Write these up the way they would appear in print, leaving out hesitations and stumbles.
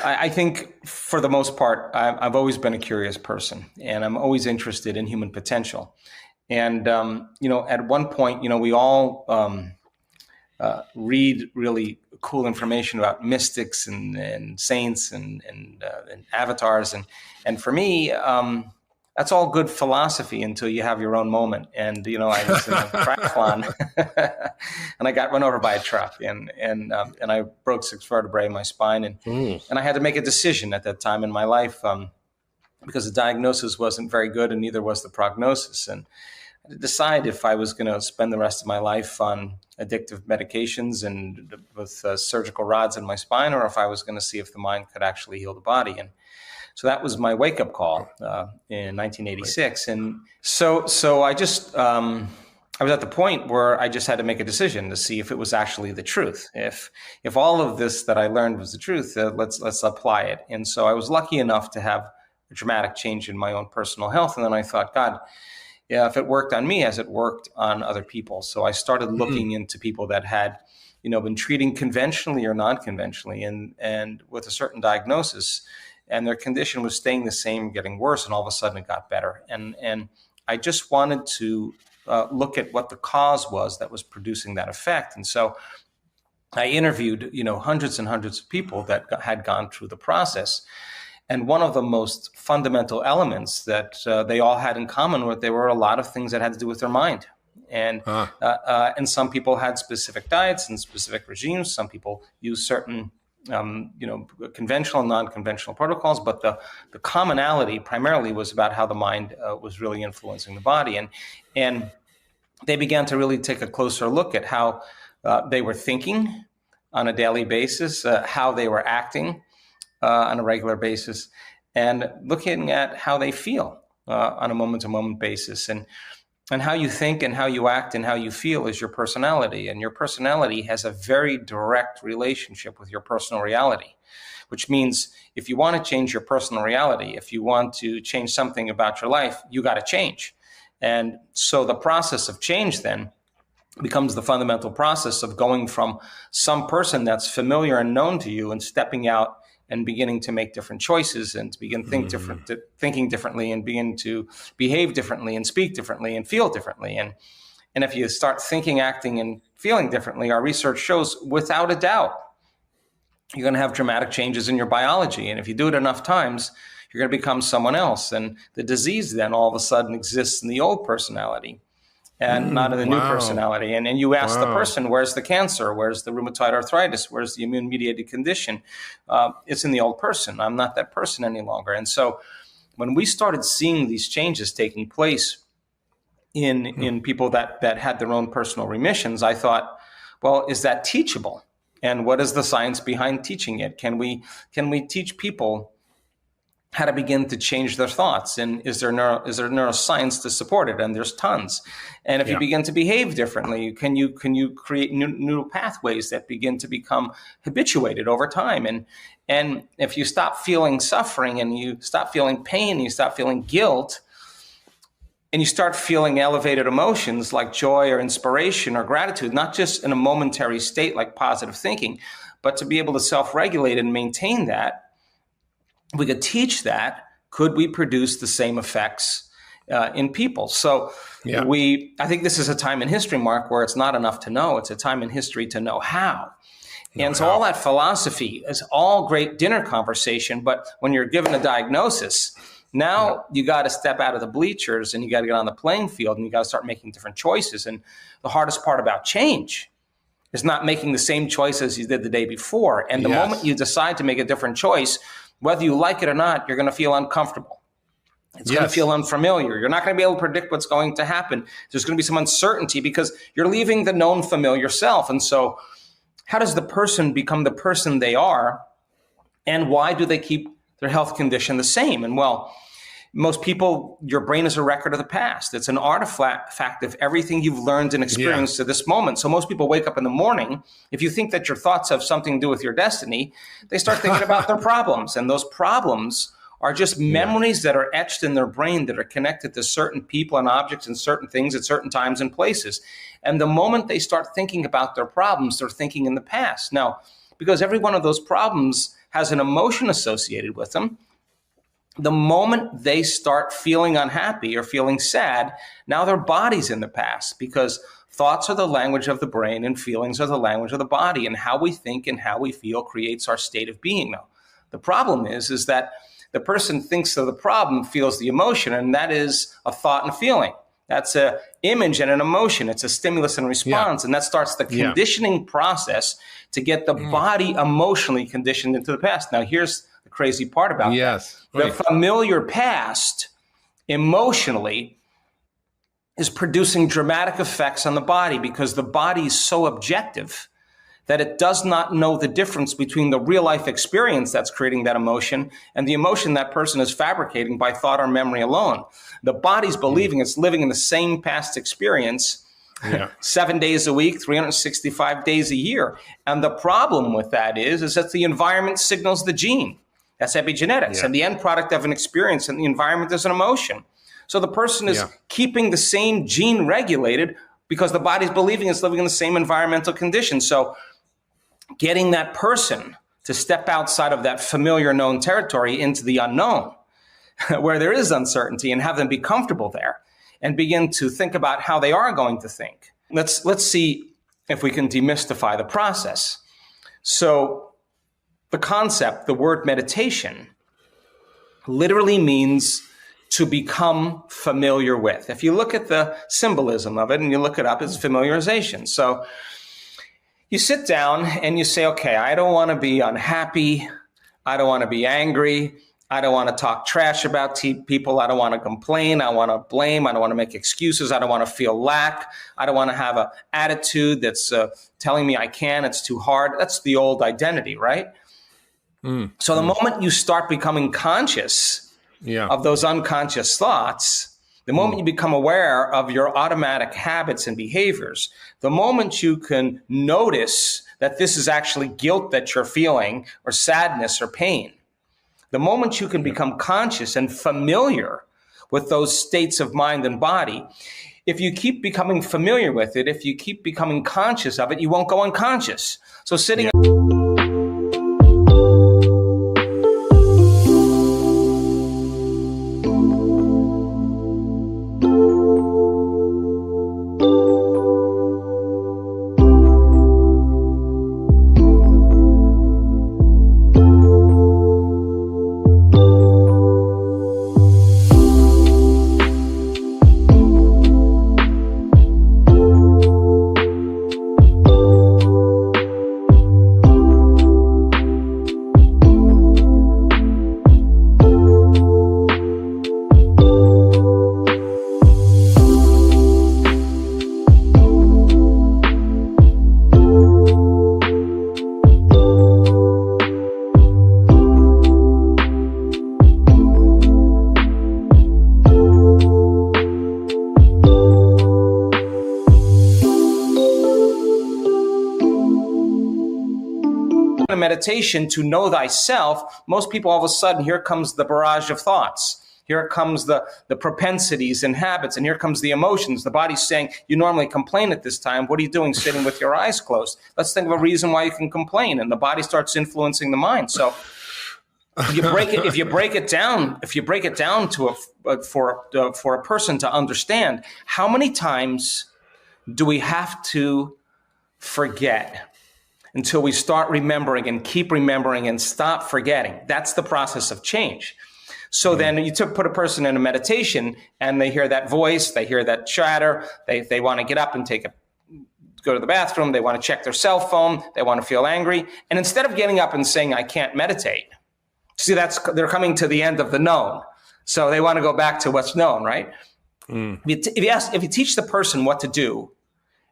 I think for the most part, I've always been a curious person, and I'm always interested in human potential. And at one point, we all read really cool information about mystics and saints and avatars, and for me, that's all good philosophy until you have your own moment. And I was in a triathlon, and I got run over by a truck, and I broke 6 vertebrae in my spine, and I had to make a decision at that time in my life, because the diagnosis wasn't very good, and neither was the prognosis, and to decide if I was going to spend the rest of my life on addictive medications and with surgical rods in my spine, or if I was going to see if the mind could actually heal the body. And so that was my wake-up call in 1986. And so I just I was at the point where I just had to make a decision to see if it was actually the truth. If all of this that I learned was the truth, let's apply it. And so I was lucky enough to have a dramatic change in my own personal health. And then I thought, God, yeah, if it worked on me, has it worked on other people? So I started looking into people that had, been treating conventionally or non-conventionally, and with a certain diagnosis, and their condition was staying the same, getting worse, and all of a sudden it got better. And I just wanted to look at what the cause was that was producing that effect. And so I interviewed, hundreds and hundreds of people that had gone through the process. And one of the most fundamental elements that they all had in common was there were a lot of things that had to do with their mind. And some people had specific diets and specific regimes. Some people used certain, conventional and non-conventional protocols. But the commonality primarily was about how the mind was really influencing the body. And they began to really take a closer look at how they were thinking on a daily basis, how they were acting on a regular basis, and looking at how they feel on a moment-to-moment basis. And how you think and how you act and how you feel is your personality. And your personality has a very direct relationship with your personal reality, which means if you want to change your personal reality, if you want to change something about your life, you got to change. And so the process of change then becomes the fundamental process of going from some person that's familiar and known to you and stepping out and beginning to make different choices and to begin thinking differently and begin to behave differently and speak differently and feel differently. And if you start thinking, acting, and feeling differently, our research shows without a doubt, you're going to have dramatic changes in your biology. And if you do it enough times, you're going to become someone else. And the disease then all of a sudden exists in the old personality and not in the new personality. And you ask the person, where's the cancer? Where's the rheumatoid arthritis? Where's the immune-mediated condition? It's in the old person. I'm not that person any longer. And so when we started seeing these changes taking place in people that had their own personal remissions, I thought, well, is that teachable? And what is the science behind teaching it? Can we teach people how to begin to change their thoughts? And is there neuroscience to support it? And there's tons. And if you begin to behave differently, can you create new pathways that begin to become habituated over time? And if you stop feeling suffering and you stop feeling pain, and you stop feeling guilt, and you start feeling elevated emotions like joy or inspiration or gratitude, not just in a momentary state like positive thinking, but to be able to self-regulate and maintain that, we could teach that. Could we produce the same effects in people? So I think this is a time in history, Mark, where it's not enough to know. It's a time in history to know how. So all that philosophy is all great dinner conversation, but when you're given a diagnosis, now you got to step out of the bleachers and you got to get on the playing field and you got to start making different choices. And the hardest part about change is not making the same choice as you did the day before. And the moment you decide to make a different choice, whether you like it or not, you're going to feel uncomfortable. It's going to feel unfamiliar. You're not going to be able to predict what's going to happen. There's going to be some uncertainty because you're leaving the known familiar self. And so how does the person become the person they are? And why do they keep their health condition the same? And well, most people, your brain is a record of the past. It's an artifact of everything you've learned and experienced to this moment. So most people wake up in the morning. If you think that your thoughts have something to do with your destiny, they start thinking about their problems. And those problems are just memories that are etched in their brain that are connected to certain people and objects and certain things at certain times and places. And the moment they start thinking about their problems, they're thinking in the past. Now, because every one of those problems has an emotion associated with them. The moment they start feeling unhappy or feeling sad, now their body's in the past, because thoughts are the language of the brain and feelings are the language of the body, and how we think and how we feel creates our state of being. Now, the problem is that the person thinks of the problem, feels the emotion, and that is a thought and a feeling. That's an image and an emotion. It's a stimulus and response, and that starts the conditioning process to get the body emotionally conditioned into the past. Now, here's the crazy part about that. The familiar past emotionally is producing dramatic effects on the body, because the body is so objective that it does not know the difference between the real life experience that's creating that emotion and the emotion that person is fabricating by thought or memory alone. The body's believing it's living in the same past experience 7 days a week, 365 days a year. And the problem with that is that the environment signals the gene. That's epigenetics. And the end product of an experience in the environment is an emotion. So the person is keeping the same gene regulated because the body's believing it's living in the same environmental conditions. So getting that person to step outside of that familiar known territory into the unknown, where there is uncertainty, and have them be comfortable there and begin to think about how they are going to think. Let's see if we can demystify the process. So the concept, the word meditation, literally means to become familiar with. If you look at the symbolism of it and you look it up, it's familiarization. So you sit down and you say, okay, I don't want to be unhappy. I don't want to be angry. I don't want to talk trash about people. I don't want to complain. I want to blame. I don't want to make excuses. I don't want to feel lack. I don't want to have an attitude that's telling me I can. It's too hard. That's the old identity, right? So the moment you start becoming conscious of those unconscious thoughts, the moment you become aware of your automatic habits and behaviors, the moment you can notice that this is actually guilt that you're feeling, or sadness or pain, the moment you can become conscious and familiar with those states of mind and body, if you keep becoming familiar with it, if you keep becoming conscious of it, you won't go unconscious. So sitting meditation to know thyself, most people all of a sudden, here comes the barrage of thoughts. Here comes the propensities and habits, and here comes the emotions. The body's saying, you normally complain at this time. What are you doing sitting with your eyes closed? Let's think of a reason why you can complain. And the body starts influencing the mind. So if you break it down to for a person to understand, how many times do we have to forget until we start remembering and keep remembering and stop forgetting? That's the process of change. So then you put a person in a meditation and they hear that voice, they hear that chatter, they want to get up and go to the bathroom, they want to check their cell phone, they want to feel angry. And instead of getting up and saying, I can't meditate, see, they're coming to the end of the known. So they want to go back to what's known, right? If you teach the person what to do,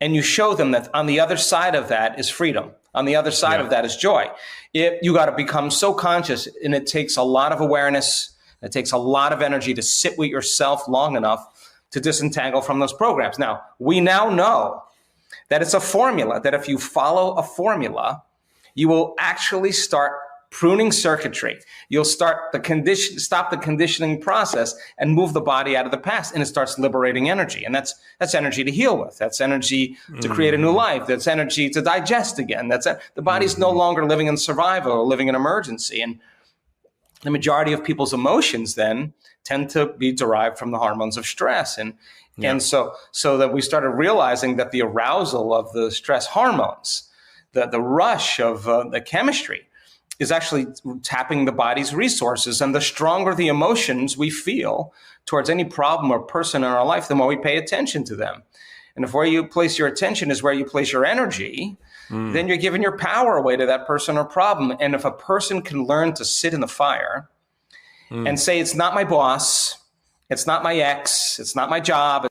and you show them that on the other side of that is freedom, on the other side of that is joy, you got to become so conscious, and it takes a lot of awareness. It takes a lot of energy to sit with yourself long enough to disentangle from those programs. Now, we now know that it's a formula, that if you follow a formula, you will actually start pruning circuitry. You'll stop the conditioning process and move the body out of the past, and it starts liberating energy. And that's energy to heal with. That's energy to create a new life. That's energy to digest again. The body's no longer living in survival or living in emergency. And the majority of people's emotions then tend to be derived from the hormones of stress. And so that we started realizing that the arousal of the stress hormones, the rush of the chemistry, is actually tapping the body's resources. And the stronger the emotions we feel towards any problem or person in our life, the more we pay attention to them. And if where you place your attention is where you place your energy, then you're giving your power away to that person or problem. And if a person can learn to sit in the fire and say, it's not my boss, it's not my ex, it's not my job.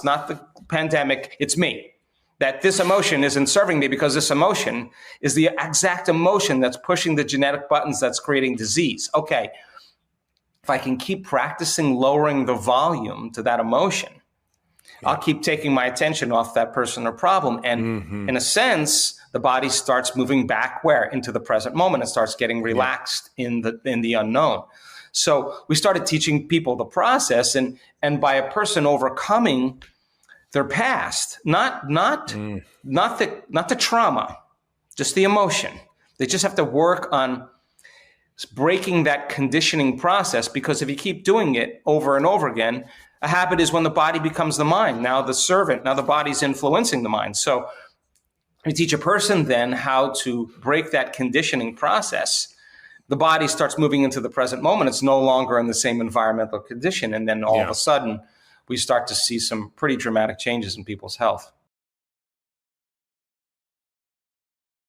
Not the pandemic, it's me. That this emotion isn't serving me because this emotion is the exact emotion that's pushing the genetic buttons that's creating disease. Okay, if I can keep practicing lowering the volume to that emotion, I'll keep taking my attention off that person or problem. And in a sense, the body starts moving back where? Into the present moment. It starts getting relaxed in the unknown. So we started teaching people the process, and by a person overcoming their past, not the trauma, just the emotion. They just have to work on breaking that conditioning process, because if you keep doing it over and over again, a habit is when the body becomes the mind. Now the body's influencing the mind. So we teach a person then how to break that conditioning process. The body starts moving into the present moment. It's no longer in the same environmental condition. And then all of a sudden, we start to see some pretty dramatic changes in people's health.